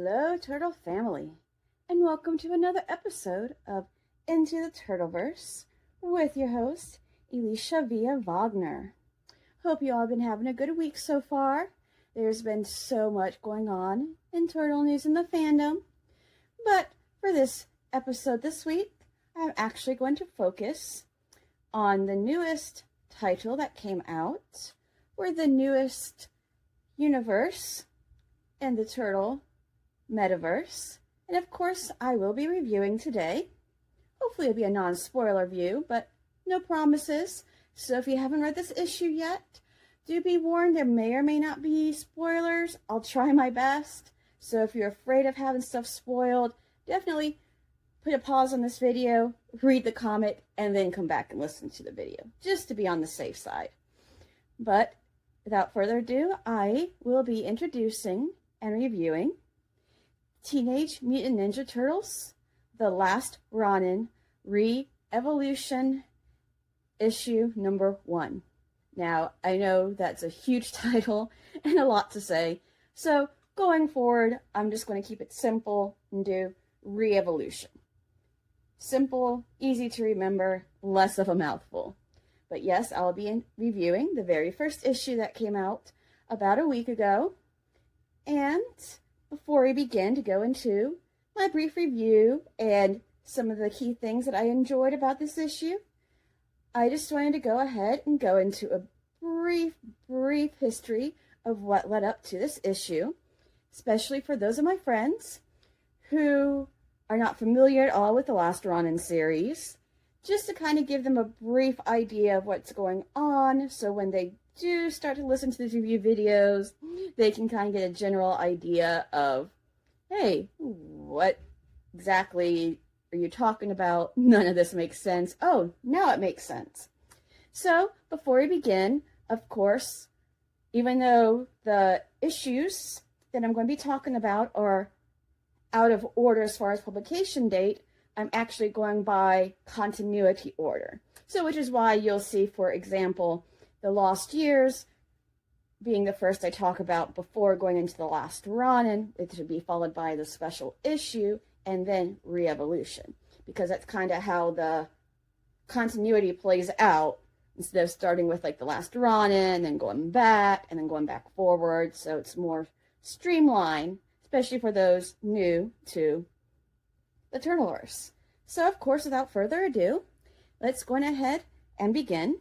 Hello, Turtle family, and welcome to another episode of Into the Turtleverse with your host, Elisha Via Wagner. Hope you all have been having a good week so far. There's been so much going on in turtle news in the fandom, but for this episode this week, I'm actually going to focus on the newest title that came out, or the newest universe in the turtle metaverse, and of course I will be reviewing today. Hopefully it'll be a non-spoiler view, but no promises. So if you haven't read this issue yet, do be warned, there may or may not be spoilers. I'll try my best. So if you're afraid of having stuff spoiled, definitely put a pause on this video, read the comic, and then come back and listen to the video, just to be on the safe side. But without further ado, I will be introducing and reviewing Teenage Mutant Ninja Turtles, The Last Ronin, ReEvolution, issue number 1. Now, I know that's a huge title and a lot to say, so going forward, I'm just going to keep it simple and do ReEvolution. Simple, easy to remember, less of a mouthful. But yes, I'll be reviewing the very first issue that came out about a week ago. And before we begin to go into my brief review and some of the key things that I enjoyed about this issue, I just wanted to go ahead and go into a brief history of what led up to this issue, especially for those of my friends who are not familiar at all with the Last Ronin series, just to kind of give them a brief idea of what's going on, so when they do start to listen to these review videos, they can kind of get a general idea of, hey, what exactly are you talking about? None of this makes sense. Oh, now it makes sense. So, before we begin, of course, even though the issues that I'm going to be talking about are out of order as far as publication date, I'm actually going by continuity order. So, which is why you'll see, for example, The Lost Years being the first I talk about before going into The Last Ronin. It should be followed by the special issue and then ReEvolution, because that's kind of how the continuity plays out, instead of starting with like The Last Ronin and going back and then going back forward. So it's more streamlined, especially for those new to the Turtleverse. So of course, without further ado, let's go ahead and begin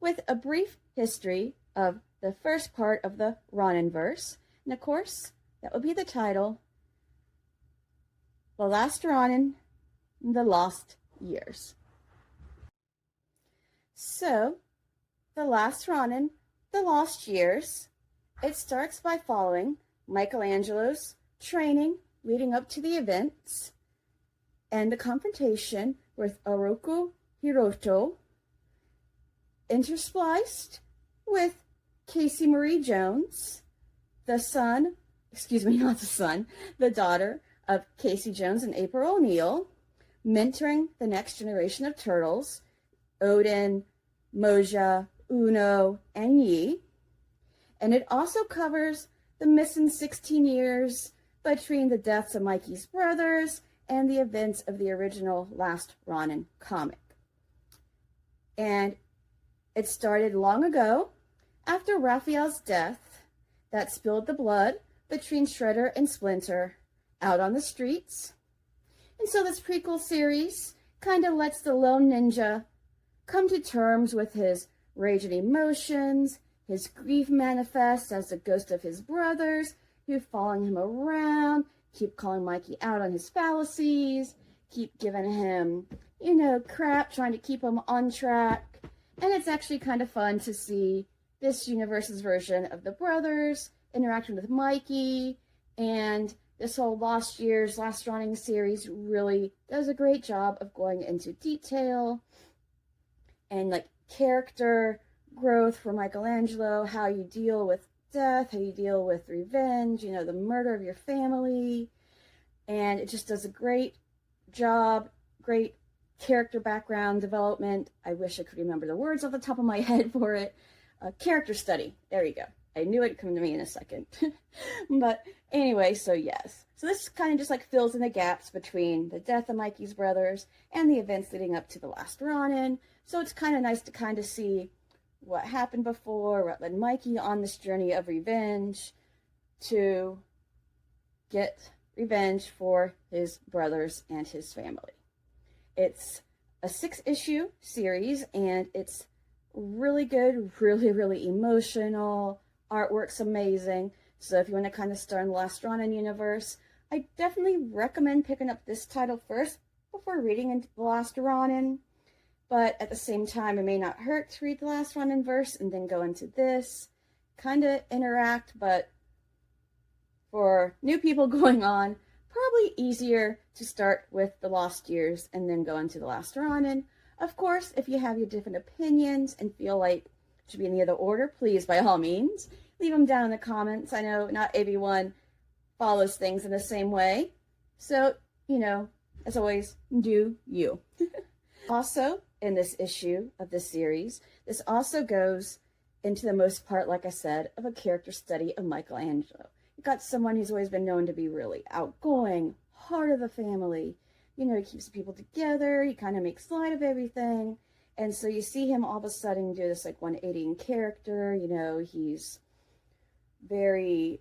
with a brief history of the first part of the Roninverse. And of course, that would be the title, The Last Ronin, The Lost Years. So, The Last Ronin, The Lost Years, it starts by following Michelangelo's training leading up to the events and the confrontation with Oroku Hiroto, interspliced with Caseymariejones, the daughter of Casey Jones and April O'Neil, mentoring the next generation of turtles, Odin, Moja, Uno, and Yi. And it also covers the missing 16 years between the deaths of Mikey's brothers and the events of the original Last Ronin comic. And it started long ago, after Raphael's death, that spilled the blood between Shredder and Splinter out on the streets. And so this prequel series kind of lets the lone ninja come to terms with his rage and emotions, his grief manifests as the ghost of his brothers, who following him around, keep calling Mikey out on his fallacies, keep giving him, crap, trying to keep him on track. And it's actually kind of fun to see this universe's version of the brothers interacting with Mikey, and this whole Lost Years, Last Ronin series really does a great job of going into detail and like character growth for Michelangelo, how you deal with death, how you deal with revenge, the murder of your family. And it just does a great job, great character background development. I wish I could remember the words off the top of my head for it. Character study. There you go. I knew it'd come to me in a second. But anyway, so yes. So this kind of just like fills in the gaps between the death of Mikey's brothers and the events leading up to the last Ronin. So it's kind of nice to kind of see what happened before, what led Mikey on this journey of revenge to get revenge for his brothers and his family. It's a 6-issue series, and it's really good, really emotional. Artwork's amazing. So if you want to kind of start in the Lastronin universe, I definitely recommend picking up this title first before reading into the last Ronin. But at the same time, it may not hurt to read the last Roninverse and then go into this. Kind of interact, but for new people going on, probably easier to start with the Lost Years and then go into the last Ronin. Of course, if you have your different opinions and feel like it should be in the other order, please, by all means, leave them down in the comments. I know not everyone follows things in the same way. So, you know, as always, do you. Also, in this issue of this series, this also goes into the most part, like I said, of a character study of Michelangelo. You've got someone who's always been known to be really outgoing, heart of the family. You know, he keeps people together, he kind of makes light of everything. And so you see him all of a sudden do this like 180 in character. You know, he's very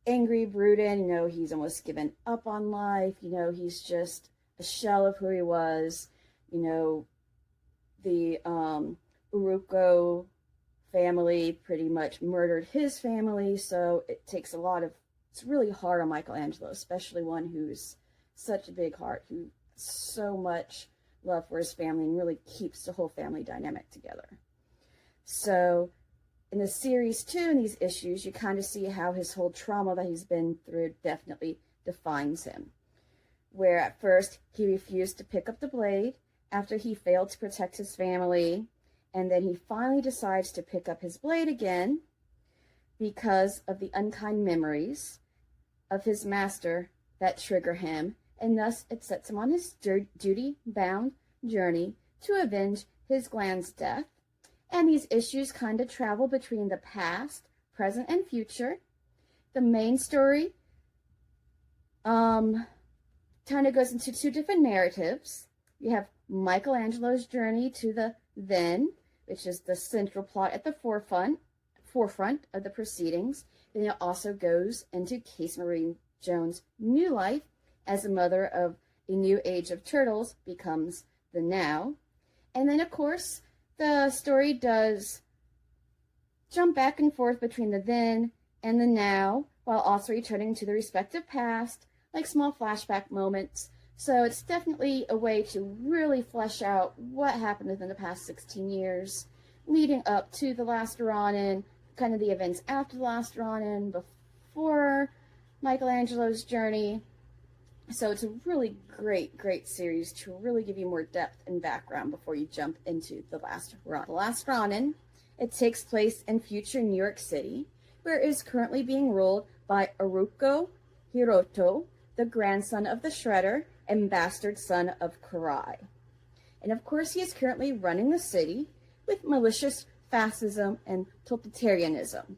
angry, brooding. You know, he's almost given up on life. You know, he's just a shell of who he was. You know, the Uruko family pretty much murdered his family, so it takes a lot of, it's really hard on Michelangelo, especially one who's such a big heart, who so much love for his family and really keeps the whole family dynamic together. So in the series too, in these issues, you kind of see how his whole trauma that he's been through definitely defines him. Where at first he refused to pick up the blade after he failed to protect his family, and then he finally decides to pick up his blade again because of the unkind memories of his master that trigger him, and thus it sets him on his duty-bound journey to avenge his gland's death. And these issues kind of travel between the past, present, and future. The main story kind of goes into 2 different narratives. You have Michelangelo's journey to the then, which is the central plot at the forefront of the proceedings. Then it also goes into Caseymariejones' new life as a mother of a new age of turtles becomes the now. And then, of course, the story does jump back and forth between the then and the now, while also returning to the respective past, like small flashback moments. So it's definitely a way to really flesh out what happened within the past 16 years, leading up to the last Ronin, kind of the events after the last Ronin, before Michelangelo's journey. So it's a really great series to really give you more depth and background before you jump into the last Ronin. The last Ronin, it takes place in future New York City, where it is currently being ruled by Uruko Hiroto, the grandson of the Shredder and bastard son of Karai. And of course he is currently running the city with malicious fascism and totalitarianism.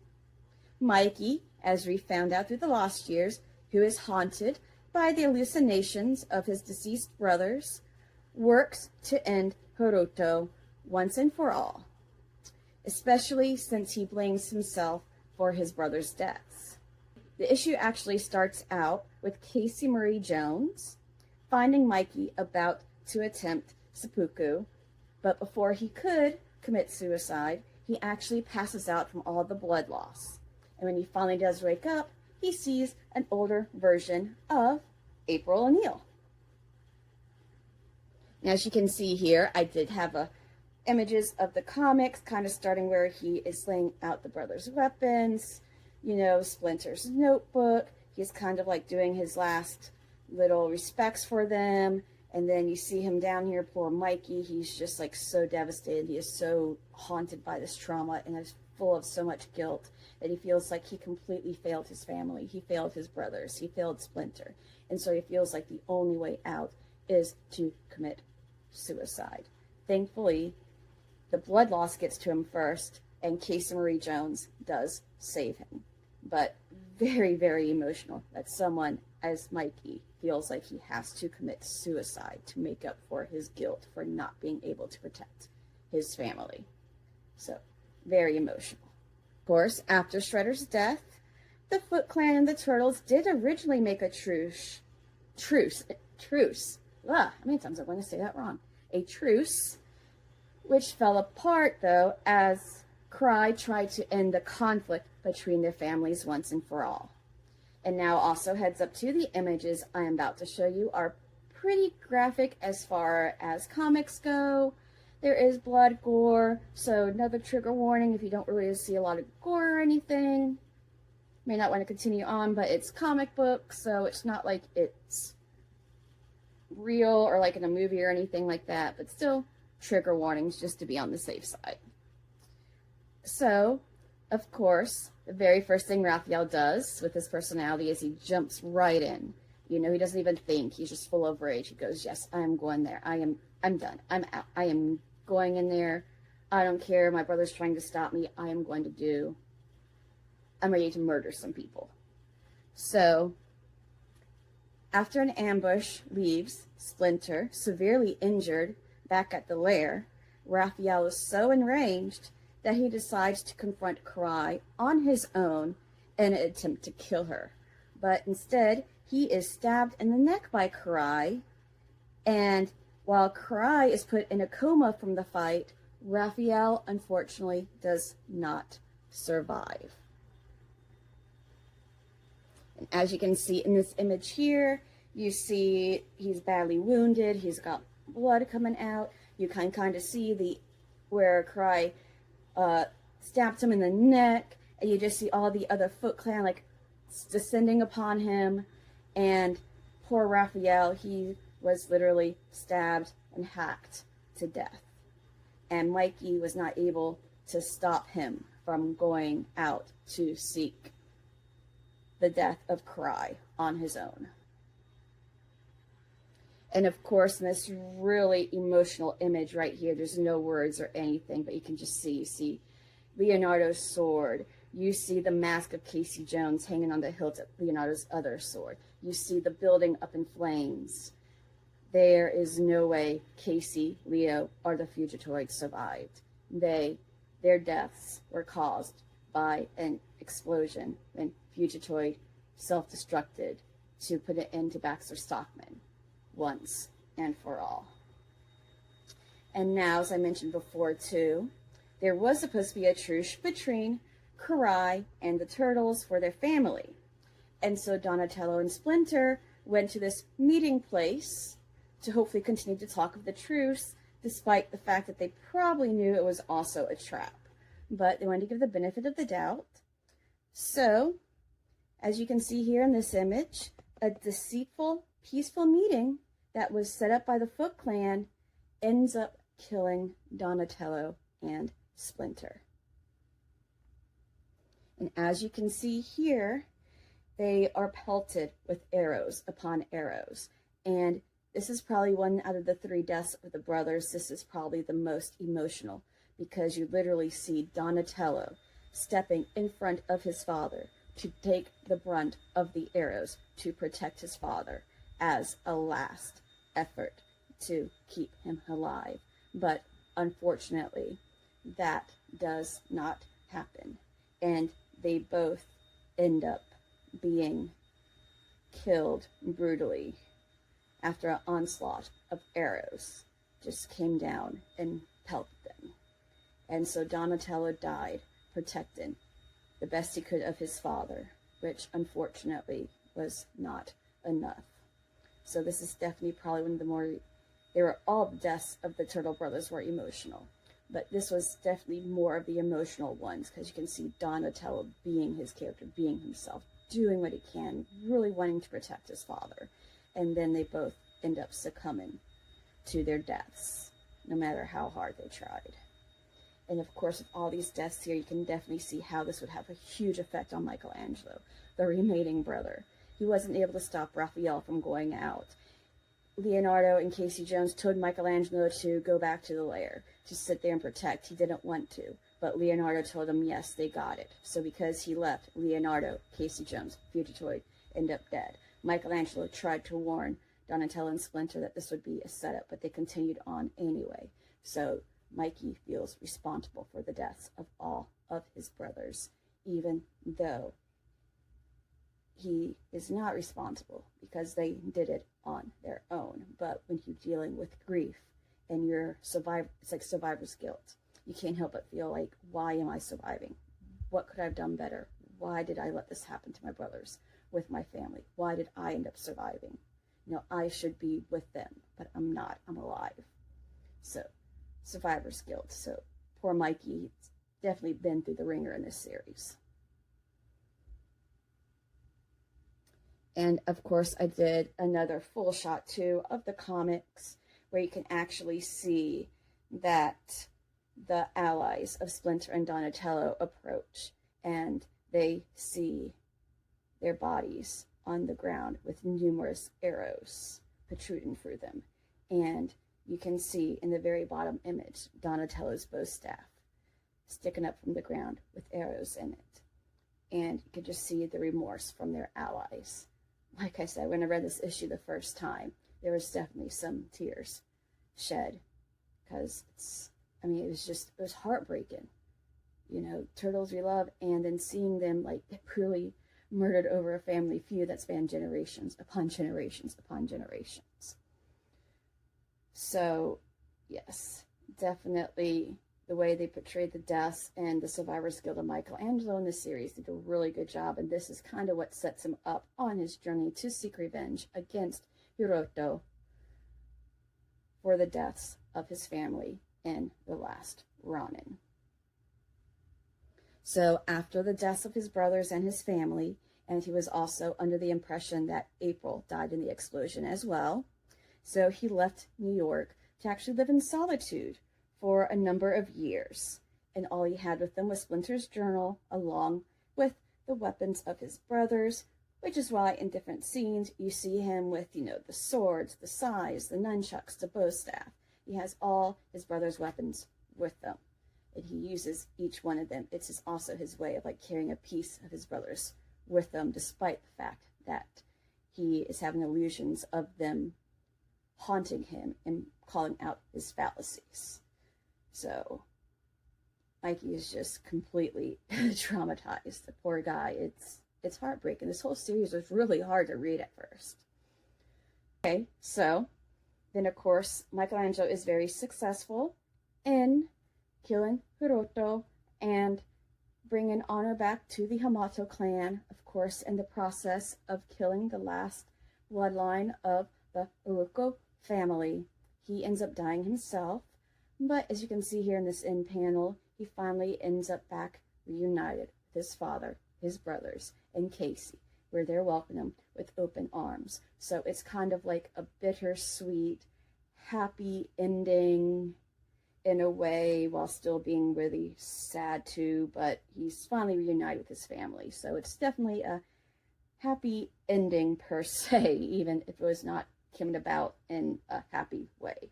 Mikey, as we found out through the Lost Years, who is haunted by the hallucinations of his deceased brothers, works to end Hiroto once and for all, especially since he blames himself for his brothers' deaths. The issue actually starts out with Caseymariejones finding Mikey about to attempt seppuku, but before he could commit suicide, he actually passes out from all the blood loss. And when he finally does wake up, he sees an older version of April O'Neil. Now, as you can see here, I did have images of the comics, kind of starting where he is laying out the brothers' weapons, you know, Splinter's notebook. He's kind of like doing his last little respects for them. And then you see him down here, poor Mikey. He's just like so devastated. He is so haunted by this trauma and is full of so much guilt that he feels like he completely failed his family. He failed his brothers. He failed Splinter. And so he feels like the only way out is to commit suicide. Thankfully, the blood loss gets to him first, and Caseymariejones does save him. But very, very emotional that someone as Mikey feels like he has to commit suicide to make up for his guilt for not being able to protect his family. So, very emotional. Of course, after Shredder's death, the Foot Clan and the Turtles did originally make a truce. How many times am I going to say that wrong? A truce, which fell apart, though, as Cry tried to end the conflict between their families once and for all. And now also heads up to the images I am about to show you are pretty graphic as far as comics go. There is blood, gore, so another trigger warning if you don't really see a lot of gore or anything. May not want to continue on, but it's comic book, so it's not like it's real or like in a movie or anything like that, but still trigger warnings just to be on the safe side. So, of course, the very first thing Raphael does with his personality is he jumps right in. You know, he doesn't even think. He's just full of rage. He goes, yes, I am going there. I'm done. I'm out. I am going in there. I don't care. My brother's trying to stop me. I'm ready to murder some people. So, after an ambush leaves Splinter, severely injured, back at the lair, Raphael is so enraged that he decides to confront Cry on his own in an attempt to kill her. But instead, he is stabbed in the neck by Cry, and while Cry is put in a coma from the fight, Raphael, unfortunately, does not survive. And as you can see in this image here, you see he's badly wounded, he's got blood coming out. You can kind of see where Cry stabbed him in the neck, and you just see all the other Foot Clan like descending upon him, and poor Raphael, he was literally stabbed and hacked to death. And Mikey was not able to stop him from going out to seek the death of Cry on his own. And of course, in this really emotional image right here, there's no words or anything, but you can just see, you see Leonardo's sword. You see the mask of Casey Jones hanging on the hilt of Leonardo's other sword. You see the building up in flames. There is no way Casey, Leo, or the Fugitoids survived. Their deaths were caused by an explosion when Fugitoid self-destructed to put an end to Baxter Stockman once and for all. And now, as I mentioned before too, there was supposed to be a truce between Cry and the Turtles for their family. And so Donatello and Splinter went to this meeting place to hopefully continue to talk of the truce, despite the fact that they probably knew it was also a trap. But they wanted to give the benefit of the doubt. So, as you can see here in this image, a deceitful, peaceful meeting that was set up by the Foot Clan ends up killing Donatello and Splinter. And as you can see here, they are pelted with arrows upon arrows. And this is probably one out of the 3 deaths of the brothers. This is probably the most emotional, because you literally see Donatello stepping in front of his father to take the brunt of the arrows to protect his father as a last effort to keep him alive. But unfortunately, that does not happen. And they both end up being killed brutally after an onslaught of arrows just came down and pelted them. And so Donatello died protecting the best he could of his father, which unfortunately was not enough. So this is definitely probably one of the more, all the deaths of the Turtle brothers were emotional, but this was definitely more of the emotional ones, because you can see Donatello being his character, being himself, doing what he can, really wanting to protect his father. And then they both end up succumbing to their deaths, no matter how hard they tried. And of course, with all these deaths here, you can definitely see how this would have a huge effect on Michelangelo, the remaining brother. He wasn't able to stop Raphael from going out. Leonardo and Casey Jones told Michelangelo to go back to the lair, to sit there and protect. He didn't want to. but Leonardo told him, yes, they got it. So because he left, Leonardo, Casey Jones, Fugitoid, ended up dead. Michelangelo tried to warn Donatello and Splinter that this would be a setup, but they continued on anyway. So Mikey feels responsible for the deaths of all of his brothers, even though he is not responsible because they did it on their own. But when you're dealing with grief and you're it's like survivor's guilt. You can't help but feel like, why am I surviving? What could I have done better? Why did I let this happen to my brothers with my family? Why did I end up surviving? You know, I should be with them, but I'm not. I'm alive. So, survivor's guilt. So, poor Mikey, he's definitely been through the ringer in this series. And, of course, I did another full shot, too, of the comics where you can actually see that the allies of Splinter and Donatello approach, and they see their bodies on the ground with numerous arrows protruding through them. And you can see in the very bottom image Donatello's bow staff sticking up from the ground with arrows in it. And you can just see the remorse from their allies. Like I said, when I read this issue the first time, there was definitely some tears shed, because it was heartbreaking. You know, turtles we love, and then seeing them like really murdered over a family feud that spanned generations upon generations upon generations. So, yes, definitely the way they portrayed the deaths and the survivor's guilt of Michelangelo in the series did a really good job, and this is kind of what sets him up on his journey to seek revenge against Hiroto for the deaths of his family in the last Ronin. So after the deaths of his brothers and his family, and he was also under the impression that April died in the explosion as well, so he left New York to actually live in solitude for a number of years. And all he had with him was Splinter's journal, along with the weapons of his brothers, which is why in different scenes you see him with, you know, the swords, the scythes, the nunchucks, the bow staff. He has all his brothers' weapons with them, and he uses each one of them. It's also his way of like carrying a piece of his brothers with them, despite the fact that he is having illusions of them haunting him and calling out his fallacies. So Mikey is just completely traumatized. The poor guy. It's heartbreaking. This whole series was really hard to read at first. Okay, so then of course Michelangelo is very successful in killing Hiroto and bringing honor back to the Hamato clan, of course, in the process of killing the last bloodline of the Uruko family. He ends up dying himself, but as you can see here in this end panel, he finally ends up back reunited with his father, his brothers, and Casey, where they're welcoming him with open arms. So it's kind of like a bittersweet, happy ending in a way, while still being really sad too, but he's finally reunited with his family. So it's definitely a happy ending per se, even if it was not coming about in a happy way,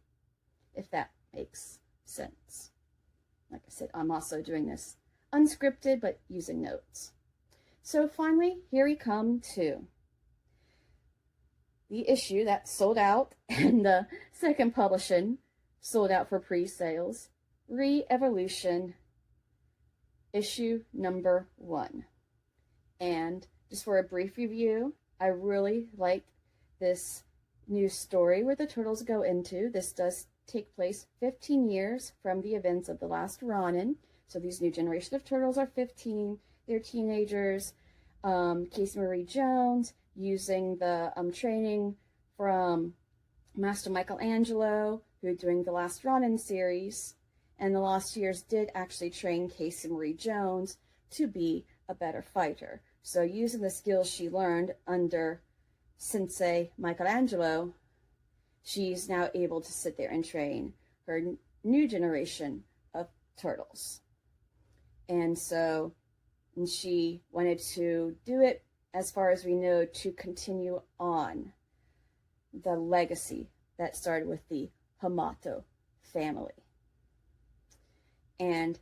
if that makes sense. Like I said, I'm also doing this unscripted, but using notes. So finally, here we come to the issue that sold out, and the second publishing sold out for pre-sales, ReEvolution, issue number 1. And just for a brief review, I really liked this new story where the turtles go into. This does take place 15 years from the events of the last Ronin. So these new generation of turtles are 15. They're teenagers. Caseymariejones, using the training from Master Michelangelo, who doing the last Ronin series, and the Lost Years did actually train Caseymariejones to be a better fighter. So using the skills she learned under Sensei Michelangelo, she's now able to sit there and train her new generation of turtles. And so she wanted to do it, as far as we know, to continue on the legacy that started with the Hamato family. And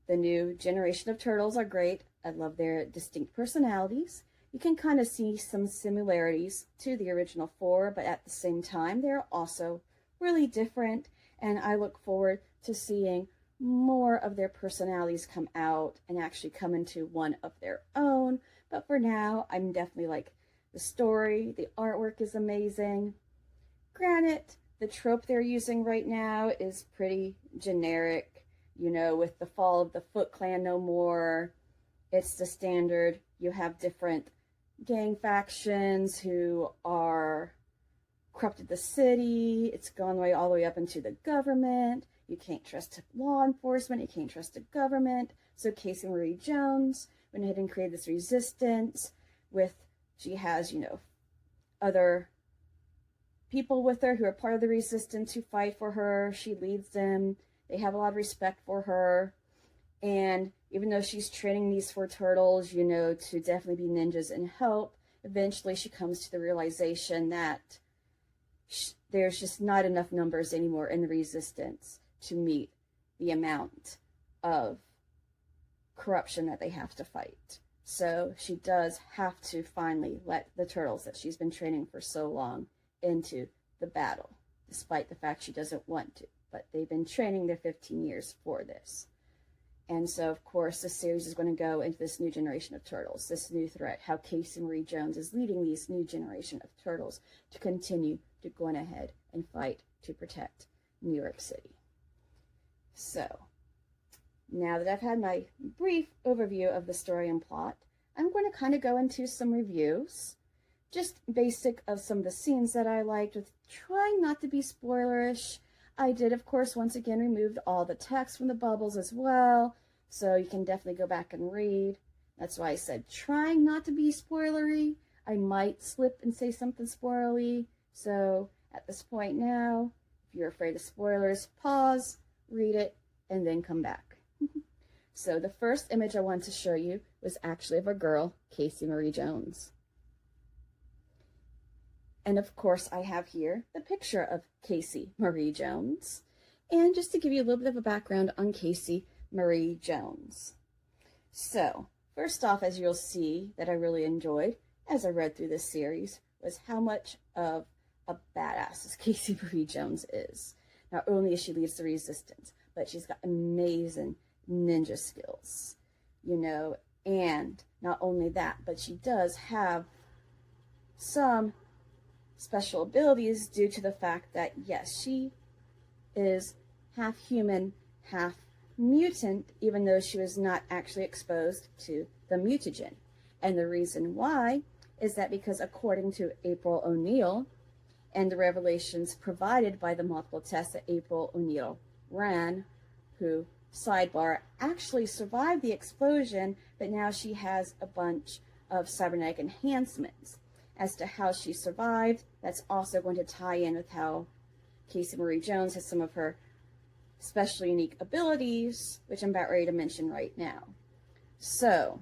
The new generation of turtles are great. I love their distinct personalities. You can kind of see some similarities to the original four, but at the same time, they're also really different. And I look forward to seeing more of their personalities come out and actually come into one of their own. But for now, I'm definitely like the story, the artwork is amazing. Granted, the trope they're using right now is pretty generic, you know, with the fall of the Foot Clan no more. It's the standard. You have different gang factions who are corrupted the city. It's gone all the way up into the government. You can't trust law enforcement. You can't trust the government. So Casey Marie Jones went ahead and created this resistance with, she has, you know, other people with her who are part of the resistance who fight for her. She leads them. They have a lot of respect for her. And even though she's training these four turtles, you know, to definitely be ninjas and help, eventually she comes to the realization that there's just not enough numbers anymore in the resistance to meet the amount of corruption that they have to fight. So she does have to finally let the turtles that she's been training for so long into the battle, despite the fact she doesn't want to. But they've been training their 15 years for this. And so, of course, this series is going to go into this new generation of turtles, this new threat, how Casey Marie Jones is leading these new generation of turtles to continue to go on ahead and fight to protect New York City. So, now that I've had my brief overview of the story and plot, I'm going to kind of go into some reviews, just basic of some of the scenes that I liked, with trying not to be spoilerish. I did, of course, once again remove all the text from the bubbles as well, so you can definitely go back and read. That's why I said trying not to be spoilery. I might slip and say something spoilery, so at this point now, if you're afraid of spoilers, pause, read it, and then come back. So the first image I wanted to show you was actually of a girl, Casey Marie Jones. And of course, I have here the picture of Casey Marie Jones. And just to give you a little bit of a background on Casey Marie Jones. So, first off, as you'll see, that I really enjoyed as I read through this series, was how much of a badass this Casey Marie Jones is. Not only is she leads the resistance, but she's got amazing ninja skills, you know, and not only that, but she does have some special abilities due to the fact that, yes, she is half human, half mutant, even though she was not actually exposed to the mutagen. And the reason why is that because according to April O'Neil and the revelations provided by the multiple tests that April O'Neil ran, who, sidebar, actually survived the explosion, but now she has a bunch of cybernetic enhancements. As to how she survived, that's also going to tie in with how Casey Marie Jones has some of her special unique abilities, which I'm about ready to mention right now. So,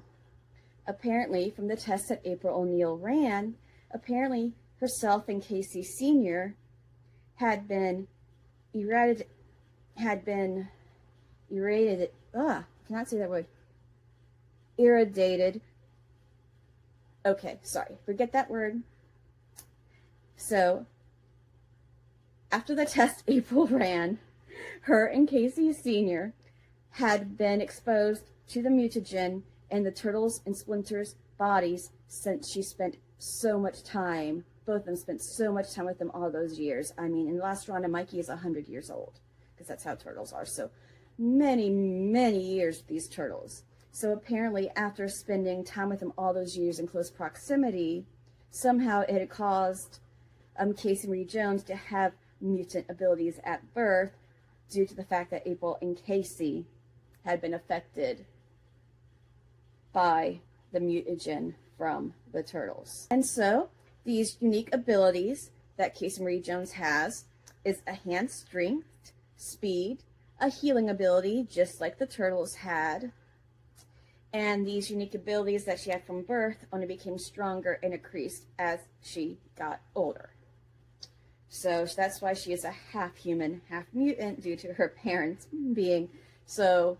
apparently, from the tests that April O'Neil ran, apparently herself and Casey Sr. had been irradiated, cannot say that word, irradiated. Okay, sorry, forget that word. So, after the test April ran, her and Casey Sr. had been exposed to the mutagen in the Turtles and Splinter's bodies since she spent so much time, both of them spent so much time with them all those years. I mean, in Lastronin is 100 years old, because that's how turtles are. So, many, many years with these turtles. So apparently, after spending time with them all those years in close proximity, somehow it had caused Casey Marie Jones to have mutant abilities at birth due to the fact that April and Casey had been affected by the mutagen from the turtles. And so, these unique abilities that Casey Marie Jones has is enhanced strength, speed, a healing ability, just like the turtles had. And these unique abilities that she had from birth only became stronger and increased as she got older. So that's why she is a half human, half mutant, due to her parents being so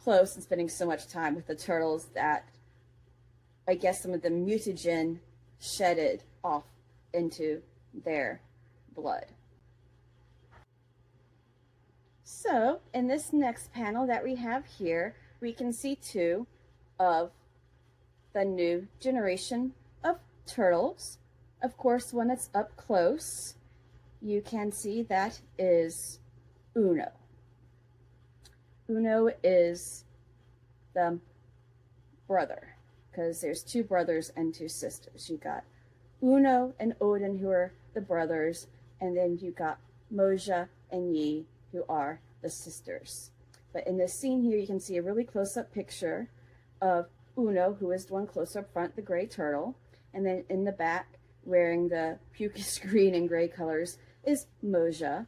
close and spending so much time with the turtles that I guess some of the mutagen shedded off into their blood. So in this next panel that we have here, we can see two of the new generation of turtles. Of course, one that's up close, you can see that is Uno. Uno is the brother, because there's two brothers and two sisters. You got Uno and Odin, who are the brothers, and then you got Moja and Yi, who are the sisters. But in this scene here, you can see a really close-up picture of Uno, who is the one close up front, the gray turtle, and then in the back, wearing the pucus green and gray colors, is Moja.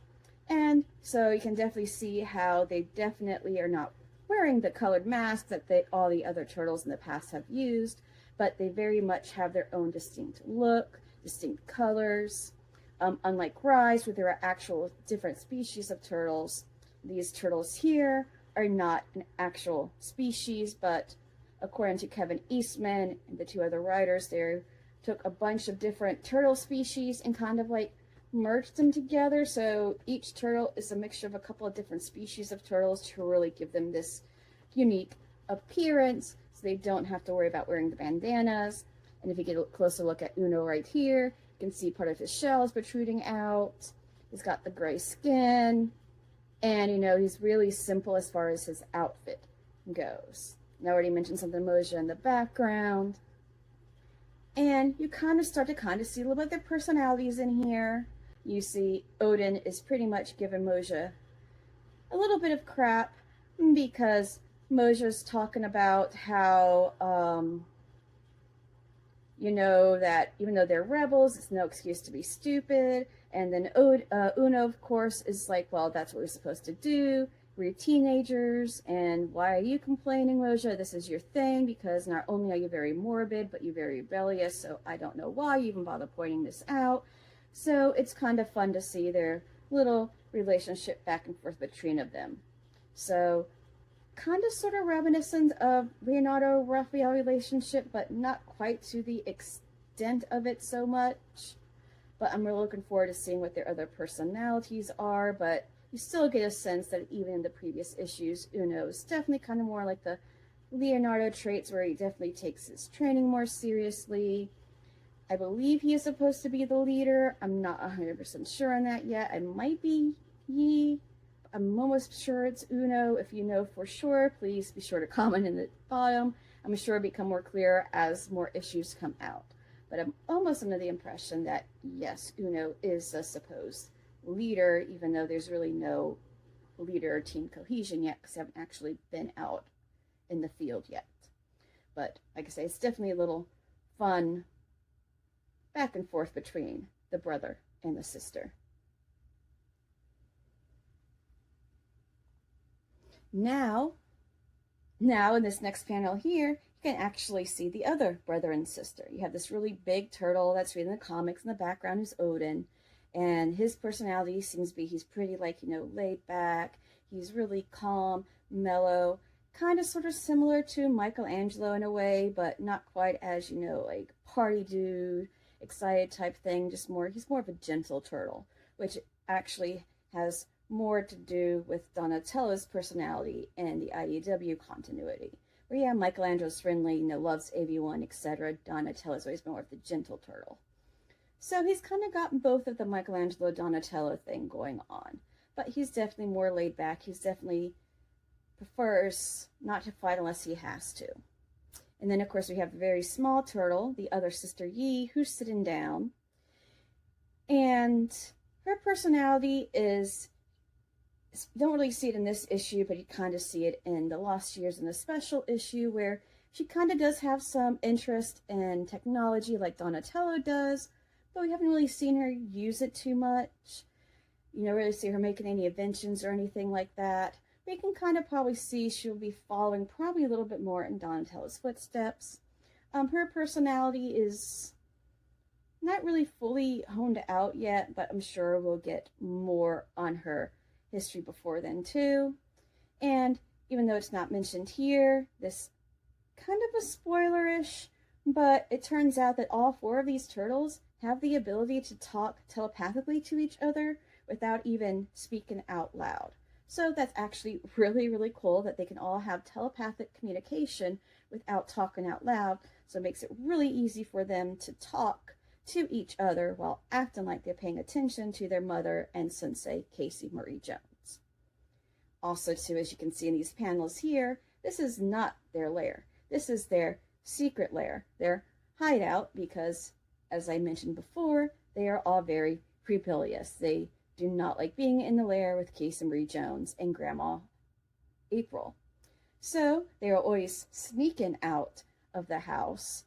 And so you can definitely see how they definitely are not wearing the colored mask that all the other turtles in the past have used, but they very much have their own distinct look, distinct colors. Unlike Rise, where there are actual different species of turtles, these turtles here are not an actual species, but according to Kevin Eastman and the two other writers, they took a bunch of different turtle species and kind of like merged them together. So each turtle is a mixture of a couple of different species of turtles to really give them this unique appearance, so they don't have to worry about wearing the bandanas. And if you get a closer look at Uno right here, you can see part of his shell is protruding out. He's got the gray skin, and you know, he's really simple as far as his outfit goes. And I already mentioned something Moja in the background. And you kind of start to see a little bit of their personalities in here. You see Odin is pretty much giving Moja a little bit of crap because Moja's talking about how, you know, that even though they're rebels, it's no excuse to be stupid. And then Uno, of course, is like, well, that's what we're supposed to do. We're teenagers, and why are you complaining, Moja? This is your thing, because not only are you very morbid, but you're very rebellious, so I don't know why you even bother pointing this out. So it's kind of fun to see their little relationship back and forth between them. So kind of sort of reminiscent of Leonardo-Raphael relationship, but not quite to the extent of it so much. But I'm really looking forward to seeing what their other personalities are, but you still get a sense that even in the previous issues, Uno is definitely kind of more like the Leonardo traits, where he definitely takes his training more seriously. I believe he is supposed to be the leader. I'm not 100% sure on that yet. I might be Yi. I'm almost sure it's Uno. If you know for sure, please be sure to comment in the bottom. I'm sure it'll become more clear as more issues come out. But I'm almost under the impression that, yes, Uno is the supposed leader, even though there's really no leader or team cohesion yet, because they haven't actually been out in the field yet. But like I say, it's definitely a little fun back and forth between the brother and the sister. Now in this next panel here, you can actually see the other brother and sister. You have this really big turtle that's reading the comics. In the background is Odin. And his personality seems to be, he's pretty, like, you know, laid back. He's really calm, mellow, kind of sort of similar to Michelangelo in a way, but not quite as, you know, like party dude, excited type thing. Just more, he's more of a gentle turtle, which actually has more to do with Donatello's personality and the IDW continuity. Where, yeah, Michelangelo's friendly, you know, loves everyone, etc. Donatello's always been more of the gentle turtle. So he's kind of got both of the Michelangelo-Donatello thing going on. But he's definitely more laid back. He's definitely prefers not to fight unless he has to. And then, of course, we have the very small turtle, the other sister Yi, who's sitting down. And her personality is, you don't really see it in this issue, but you kind of see it in the Lost Years in the special issue, where she kind of does have some interest in technology like Donatello does, but we haven't really seen her use it too much. You know, really see her making any inventions or anything like that. But you can kind of probably see she'll be following probably a little bit more in Donatello's footsteps. Her personality is not really fully honed out yet, but I'm sure we'll get more on her history before then too. And even though it's not mentioned here, this kind of a spoilerish, but it turns out that all 4 of these turtles have the ability to talk telepathically to each other without even speaking out loud. So that's actually really, really cool that they can all have telepathic communication without talking out loud. So it makes it really easy for them to talk to each other while acting like they're paying attention to their mother and Sensei Caseymariejones. Also, too, as you can see in these panels here, this is not their lair. This is their secret lair, their hideout, because, as I mentioned before, they are all very rebellious. They do not like being in the lair with Caseymariejones and Grandma April. So they are always sneaking out of the house,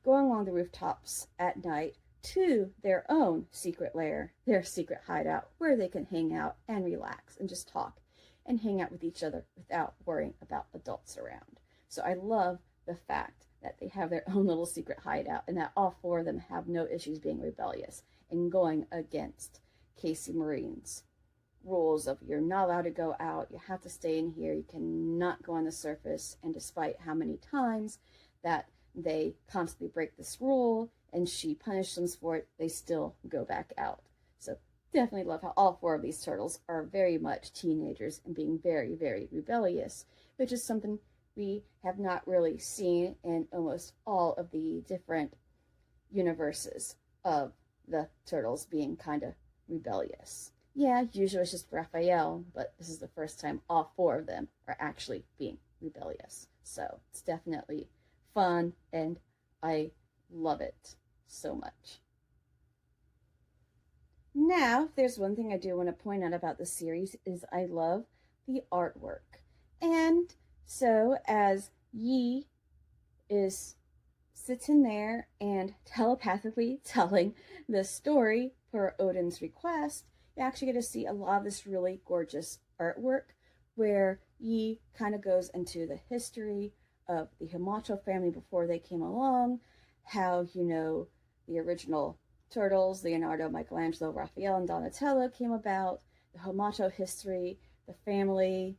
going along the rooftops at night to their own secret lair, their secret hideout, where they can hang out and relax and just talk and hang out with each other without worrying about adults around. So I love the fact that they have their own little secret hideout and that all 4 of them have no issues being rebellious and going against Caseymarie's rules of you're not allowed to go out, you have to stay in here, you cannot go on the surface. And despite how many times that they constantly break this rule and she punishes them for it, they still go back out. So definitely love how all 4 of these turtles are very much teenagers and being very, very rebellious, which is something we have not really seen in almost all of the different universes of the turtles being kind of rebellious. Yeah, usually it's just Raphael, but this is the first time all 4 of them are actually being rebellious. So it's definitely fun, and I love it so much. Now, if there's one thing I do want to point out about this series is I love the artwork. And so as Yi is sitting there and telepathically telling the story per Odin's request, you actually get to see a lot of this really gorgeous artwork where Yi kind of goes into the history of the Hamato family before they came along, how, the original turtles, Leonardo, Michelangelo, Raphael, and Donatello came about, the Hamato history, the family.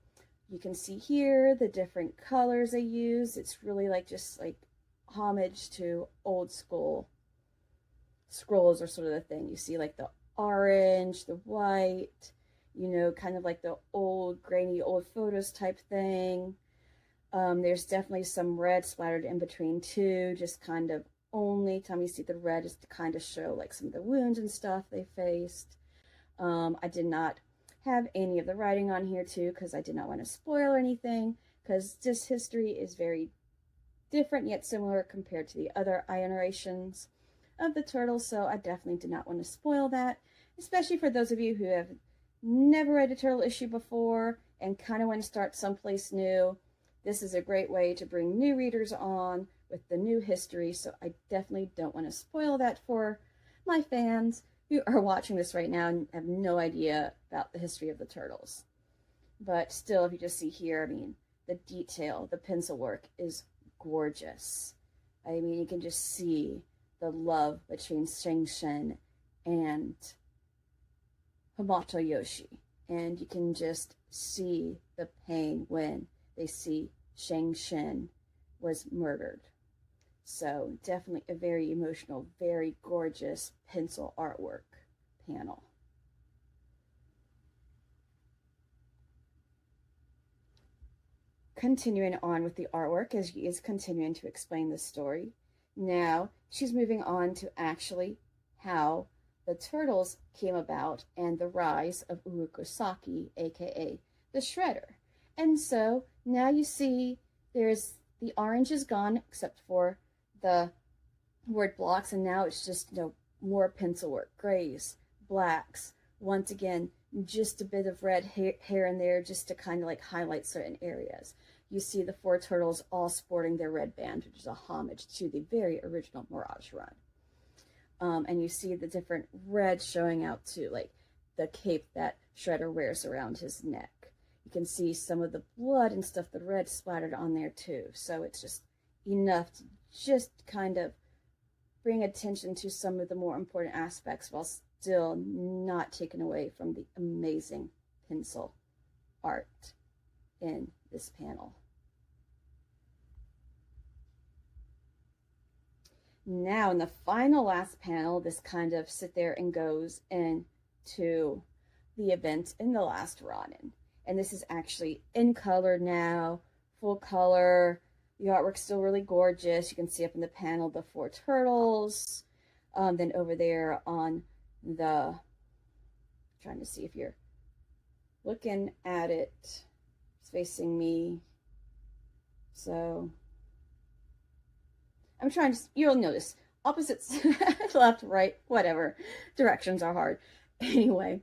You can see here the different colors they use. It's really just homage to old school scrolls or sort of the thing. You see the orange, the white, kind of like the old grainy old photos type thing. There's definitely some red splattered in between too, just kind of only time you see the red is to kind of show some of the wounds and stuff they faced. I did not have any of the writing on here too because I did not want to spoil anything, because this history is very different yet similar compared to the other iterations of the turtles, so I definitely did not want to spoil that, especially for those of you who have never read a turtle issue before and kind of want to start someplace new. This is a great way to bring new readers on with the new history, so I definitely don't want to spoil that for my fans who are watching this right now and have no idea about the history of the turtles. But still, if you just see here, the detail, the pencil work is gorgeous. You can just see the love between Shang-Shen and Hamato Yoshi. And you can just see the pain when they see Shang-Shen was murdered. So definitely a very emotional, very gorgeous pencil artwork panel. Continuing on with the artwork as she is continuing to explain the story. Now she's moving on to actually how the turtles came about and the rise of Urokusaki, aka the Shredder. And so now you see there's the orange is gone except for the word blocks, and now it's just more pencil work, grays, blacks, once again just a bit of red hair in there just to kind of highlight certain areas. You see the 4 turtles all sporting their red band, which is a homage to the very original Mirage run. And you see the different reds showing out too, like the cape that Shredder wears around his neck. You can see some of the blood and stuff, the red splattered on there too. So it's just enough to just kind of bring attention to some of the more important aspects while still not taken away from the amazing pencil art in this panel. Now in the final last panel, this kind of sit there and goes into the event in the last Ronin. And this is actually in color now, full color. The artwork's still really gorgeous. You can see up in the panel the 4 turtles. Then over there on the, trying to see if you're looking at it, it's facing me. So I'm trying to, you'll notice opposites, left, right, whatever. Directions are hard. Anyway,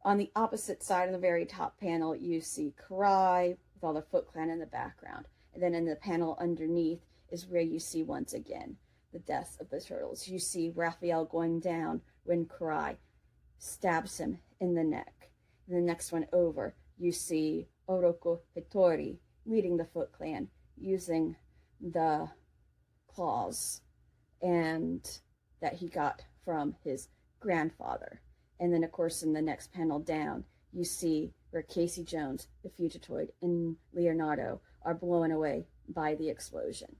on the opposite side of the very top panel, you see Karai with all the Foot Clan in the background. And then in the panel underneath is where you see once again the deaths of the turtles. You see Raphael going down when Karai stabs him in the neck. And the next one over, you see Oroku Hitori leading the Foot Clan using the claws and that he got from his grandfather. And then of course in the next panel down, you see where Casey Jones, the Fugitoid, and Leonardo are blown away by the explosion.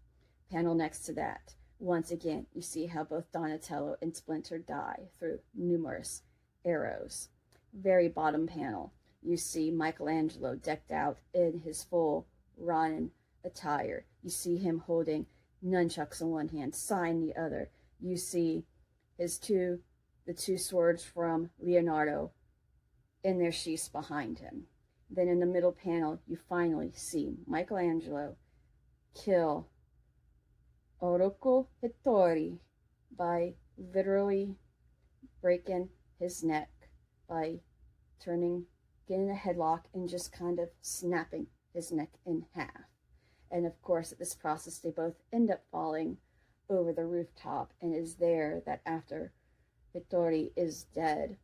Panel next to that, once again, you see how both Donatello and Splinter die through numerous arrows. Very bottom panel, you see Michelangelo decked out in his full Ronin attire. You see him holding nunchucks in one hand, sign in the other. You see the two swords from Leonardo in their sheaths behind him. Then in the middle panel, you finally see Michelangelo kill Oroku Hitori by literally breaking his neck, by getting a headlock and just kind of snapping his neck in half. And of course, at this process, they both end up falling over the rooftop, and it is there that after Hitori is dead,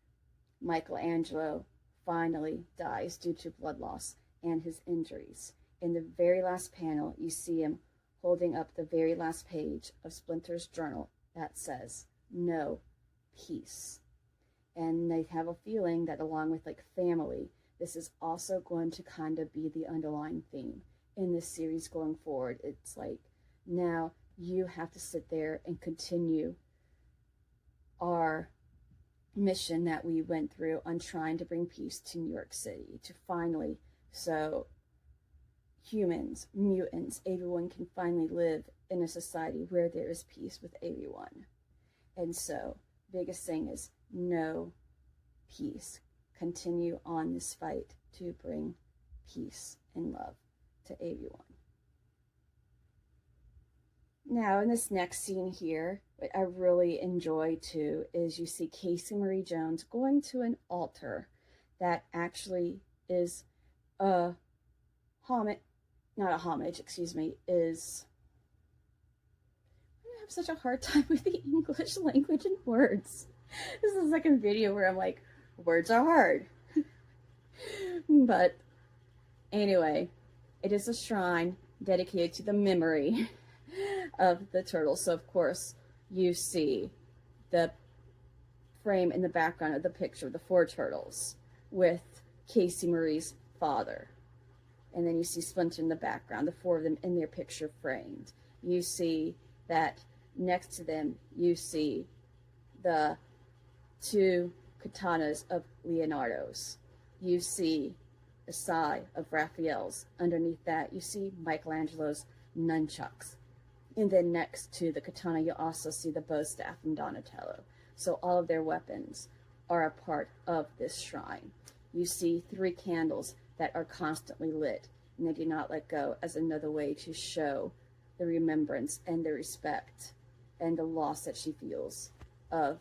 Michelangelo finally dies due to blood loss and his injuries. In the very last panel, you see him holding up the very last page of Splinter's journal that says, "No peace." And they have a feeling that along with like family, this is also going to kind of be the underlying theme in this series going forward. It's like, now you have to sit there and continue our mission that we went through on trying to bring peace to New York City, to finally, so humans, mutants, everyone can finally live in a society where there is peace with everyone. And so, biggest thing is no peace. Continue on this fight to bring peace and love to everyone. Now, in this next scene here, what I really enjoy too is you see Caseymariejones going to an altar that actually is a homage, not a homage, excuse me, is, I have such a hard time with the English language and words. This is the second video where I'm like, words are hard. But anyway, it is a shrine dedicated to the memory of the turtles. So of course you see the frame in the background of the picture of the 4 turtles with Casey Marie's father. And then you see Splinter in the background, the 4 of them in their picture framed. You see that next to them, you see the 2 katanas of Leonardo's. You see the sai of Raphael's. Underneath that, you see Michelangelo's nunchucks. And then next to the katana, you also see the bow staff from Donatello. So all of their weapons are a part of this shrine. You see 3 candles that are constantly lit, and they do not let go, as another way to show the remembrance and the respect and the loss that she feels of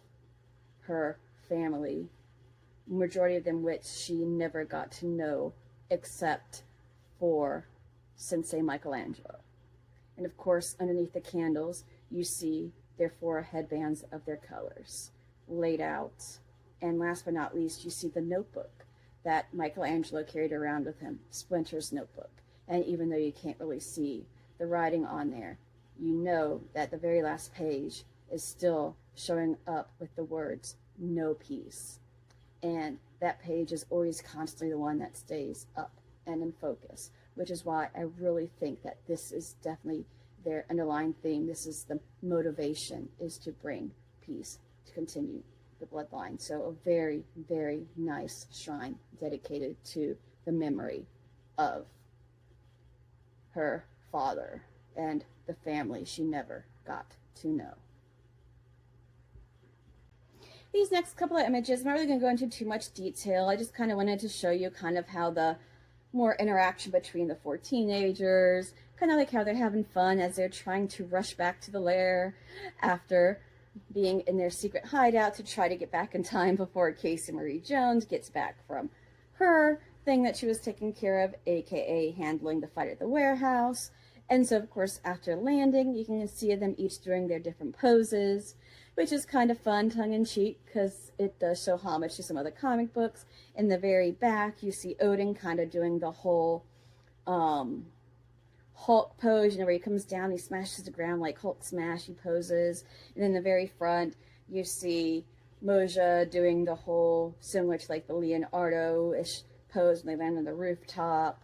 her family, majority of them which she never got to know except for Sensei Michelangelo. And of course, underneath the candles, you see their 4 headbands of their colors laid out. And last but not least, you see the notebook that Michelangelo carried around with him, Splinter's notebook. And even though you can't really see the writing on there, you know that the very last page is still showing up with the words, "No peace." And that page is always constantly the one that stays up and in focus, which is why I really think that this is definitely their underlying theme. This is the motivation, is to bring peace, to continue the bloodline. So a very, very nice shrine dedicated to the memory of her father and the family she never got to know. These next couple of images, I'm not really going to go into too much detail. I just kind of wanted to show you kind of how the more interaction between the 4 teenagers, kind of like how they're having fun as they're trying to rush back to the lair after being in their secret hideout to try to get back in time before Casey Marie Jones gets back from her thing that she was taking care of, aka handling the fight at the warehouse. And so, of course, after landing, you can see them each doing their different poses, which is kind of fun, tongue-in-cheek, because it does show homage to some other comic books. In the very back, you see Odin kind of doing the whole Hulk pose, you know, where he comes down, he smashes the ground like Hulk smash, he poses. And in the very front, you see Moja doing the whole, similar to like the Leonardo-ish pose when they land on the rooftop.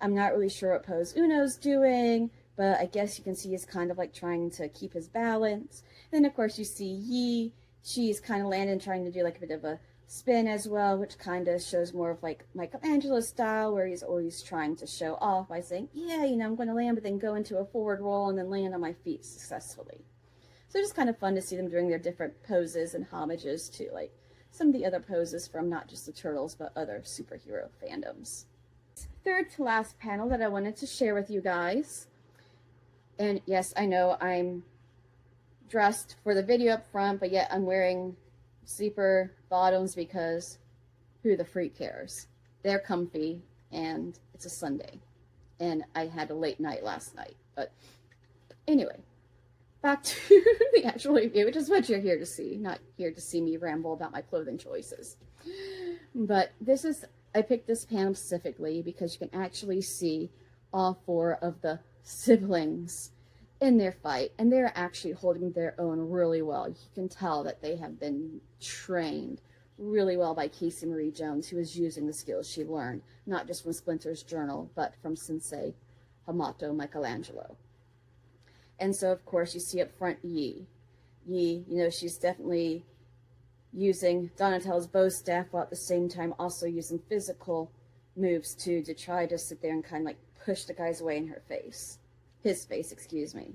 I'm not really sure what pose Uno's doing, but I guess you can see he's kind of like trying to keep his balance. And then, of course, you see Yi. She's kind of landing, trying to do like a bit of a spin as well, which kind of shows more of like Michelangelo's style, where he's always trying to show off by saying, yeah, you know, I'm going to land, but then go into a forward roll and then land on my feet successfully. So just kind of fun to see them doing their different poses and homages to like some of the other poses from not just the Turtles, but other superhero fandoms. Third to last panel that I wanted to share with you guys. And yes, I know I'm dressed for the video up front, but yet I'm wearing sleeper bottoms because who the freak cares? They're comfy and it's a Sunday. And I had a late night last night. But anyway, back to the actual review, which is what you're here to see. Not here to see me ramble about my clothing choices. But this is, I picked this panel specifically because you can actually see all 4 of the siblings in their fight, and they're actually holding their own really well. You can tell that they have been trained really well by Casey Marie Jones, who is using the skills she learned, not just from Splinter's journal, but from Sensei Hamato Michelangelo. And so, of course, you see up front Yi. Yi, you know, she's definitely using Donatello's bow staff while at the same time also using physical moves too, to try to sit there and kind of like push the guys away in her face. His face, excuse me,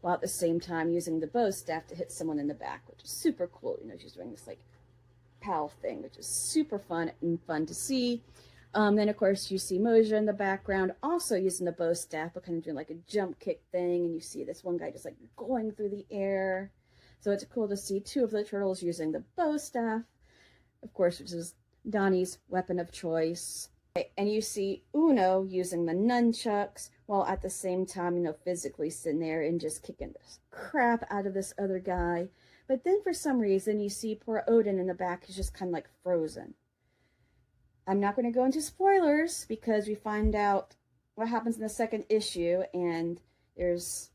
while at the same time using the bow staff to hit someone in the back, which is super cool. You know, she's doing this like pal thing, which is super fun to see. Then, of course, you see Moja in the background also using the bow staff, but kind of doing like a jump kick thing, and you see this one guy just like going through the air. So it's cool to see 2 of the turtles using the bow staff, of course, which is Donnie's weapon of choice. And you see Uno using the nunchucks, while at the same time, you know, physically sitting there and just kicking the crap out of this other guy. But then for some reason, you see poor Odin in the back is just kind of like frozen. I'm not going to go into spoilers because we find out what happens in the 2nd issue, and there's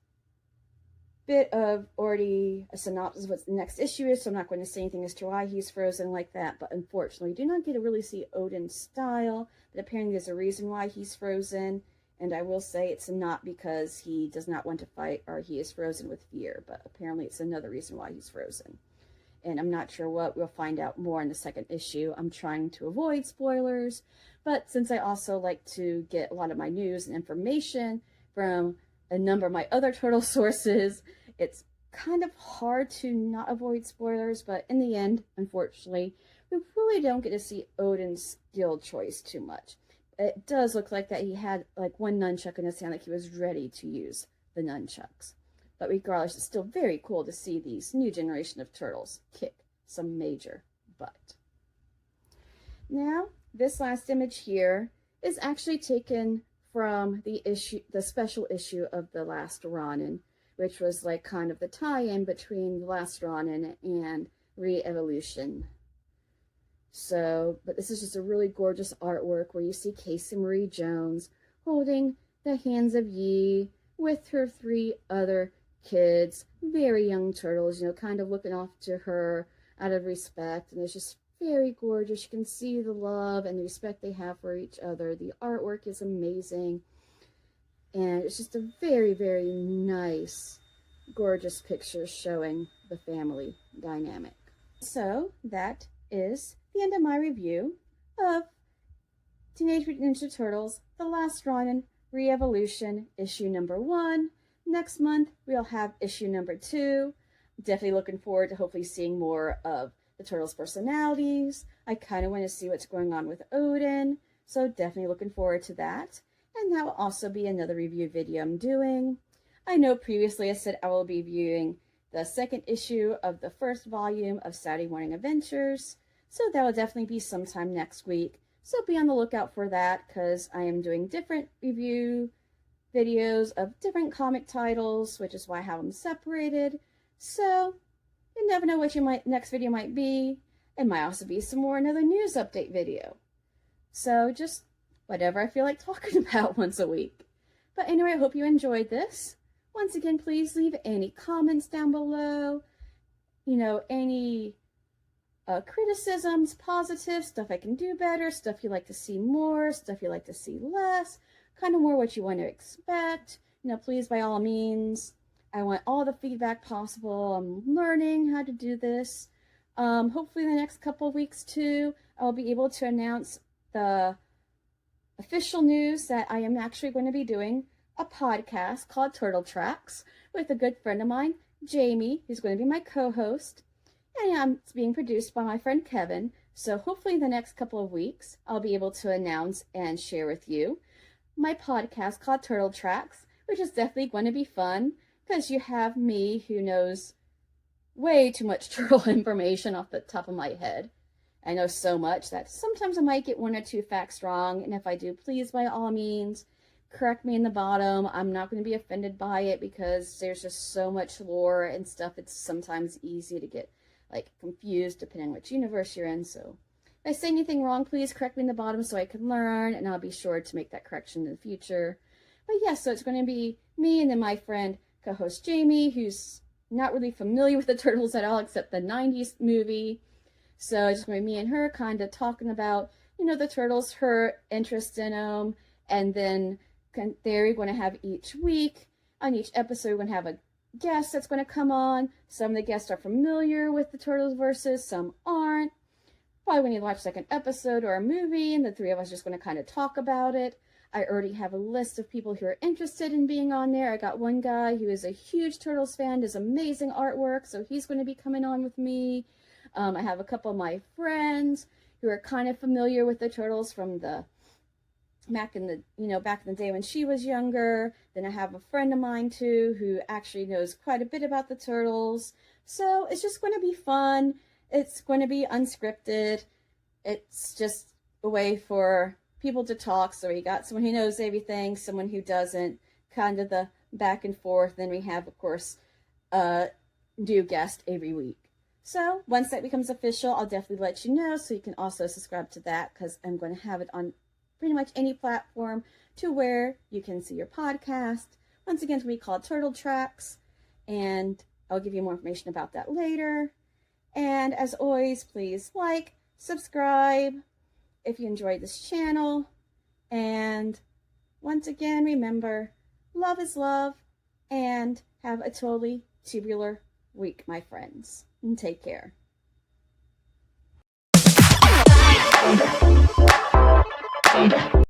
a bit of already a synopsis of what the next issue is, so I'm not going to say anything as to why he's frozen like that. But unfortunately, you do not get to really see Odin's style, but apparently there's a reason why he's frozen. And I will say it's not because he does not want to fight or he is frozen with fear, but apparently it's another reason why he's frozen. And I'm not sure what. We'll find out more in the 2nd issue. I'm trying to avoid spoilers, but since I also like to get a lot of my news and information from a number of my other turtle sources, it's kind of hard to not avoid spoilers, but in the end, unfortunately, we really don't get to see Odin's skill choice too much. It does look like that he had like one nunchuck in his hand, like he was ready to use the nunchucks. But regardless, it's still very cool to see these new generation of turtles kick some major butt. Now, this last image here is actually taken from the special issue of The Last Ronin, which was like kind of the tie-in between The Last Ronin and ReEvolution. So, but this is just a really gorgeous artwork where you see Casey Marie Jones holding the hands of Yi with her 3 other kids, very young turtles, you know, kind of looking off to her out of respect. And it's just very gorgeous. You can see the love and the respect they have for each other. The artwork is amazing. And it's just a very, very nice, gorgeous picture showing the family dynamic. So that is the end of my review of Teenage Mutant Ninja Turtles, The Last Ronin, ReEvolution, issue number 1. Next month, we'll have issue number 2. Definitely looking forward to hopefully seeing more of the Turtles' personalities. I kind of want to see what's going on with Odin, so definitely looking forward to that. And that will also be another review video I'm doing. I know previously I said I will be reviewing the second issue of the first volume of Saturday Morning Adventures, so that will definitely be sometime next week. So be on the lookout for that, because I am doing different review videos of different comic titles, which is why I have them separated. So you never know what your next video might be. It might also be another news update video. So just whatever I feel like talking about once a week. But anyway, I hope you enjoyed this. Once again, please leave any comments down below. You know, any criticisms, positive, stuff I can do better, stuff you like to see more, stuff you like to see less, kind of more what you want to expect. You know, please, by all means, I want all the feedback possible. I'm learning how to do this. Hopefully in the next couple of weeks too, I'll be able to announce the official news that I am actually going to be doing a podcast called Turtle Tracks with a good friend of mine, Jamie, who's going to be my co-host. And it's being produced by my friend Kevin. So hopefully in the next couple of weeks, I'll be able to announce and share with you my podcast called Turtle Tracks, which is definitely going to be fun because you have me who knows way too much turtle information off the top of my head. I know so much that sometimes I might get 1 or 2 facts wrong, and if I do, please, by all means, correct me in the bottom. I'm not going to be offended by it because there's just so much lore and stuff. It's sometimes easy to get confused depending on which universe you're in. So if I say anything wrong, please correct me in the bottom so I can learn, and I'll be sure to make that correction in the future. But yeah, so it's going to be me and then my friend co-host Jamie, who's not really familiar with the Turtles at all except the 90s movie. So it's just going to be me and her kind of talking about, you know, the Turtles, her interest in them, and then they're going to have each week, on each episode, we're going to have a guest that's going to come on. Some of the guests are familiar with the Turtleverse, some aren't. Probably when you watch an episode or a movie, and the three of us are just going to kind of talk about it. I already have a list of people who are interested in being on there. I got one guy who is a huge Turtles fan, does amazing artwork, so he's going to be coming on with me. I have a couple of my friends who are kind of familiar with the Turtles from the back in the day when she was younger. Then I have a friend of mine too who actually knows quite a bit about the Turtles. So it's just going to be fun. It's going to be unscripted. It's just a way for people to talk. So we got someone who knows everything, someone who doesn't, kind of the back and forth. Then we have, of course, a new guest every week. So once that becomes official, I'll definitely let you know, so you can also subscribe to that, because I'm going to have it on pretty much any platform to where you can see your podcast. Once again, we call it Turtle Tracks, and I'll give you more information about that later. And as always, please like, subscribe if you enjoyed this channel. And once again, remember, love is love, and have a totally tubular week, my friends. And take care. Thank you.